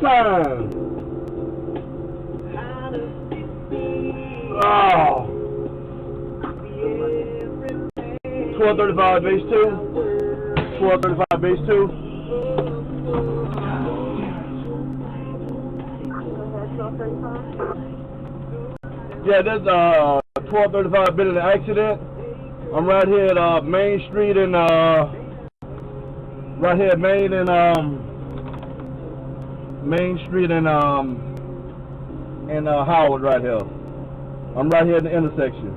time. Oh. 1235 base 2. 1235 base 2. Yeah, there's 1235 been in an accident. I'm right here at Main Street and right here at Main Street and Howard right here. I'm right here at the intersection.